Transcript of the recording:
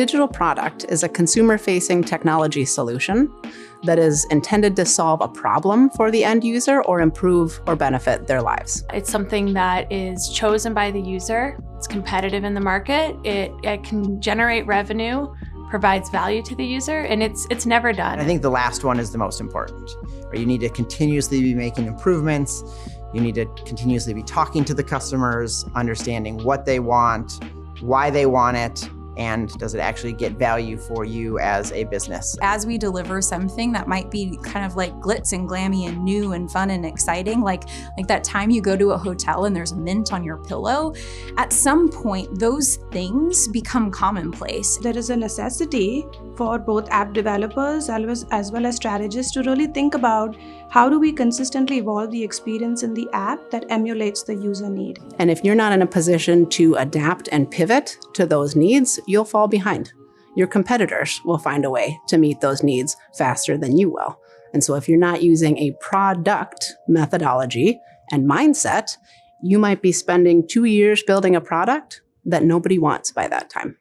digital product is a consumer-facing technology solution that is intended to solve a problem for the end user or improve or benefit their lives. It's something that is chosen by the user. It's competitive in the market. It can generate revenue, provides value to the user, and it's never done. I think the last one is the most important. You need to continuously be making improvements. You need to continuously be talking to the customers, understanding what they want, why they want it, and does it actually get value for you as a business? As we deliver something that might be kind of like glitz and glammy and new and fun and exciting, like that time you go to a hotel and there's mint on your pillow, at some point those things become commonplace. There is a necessity for both app developers as well as strategists to really think about how do we consistently evolve the experience in the app that emulates the user need. And if you're not in a position to adapt and pivot to those needs, you'll fall behind. Your competitors will find a way to meet those needs faster than you will. And so if you're not using a product methodology and mindset, you might be spending 2 years building a product that nobody wants by that time.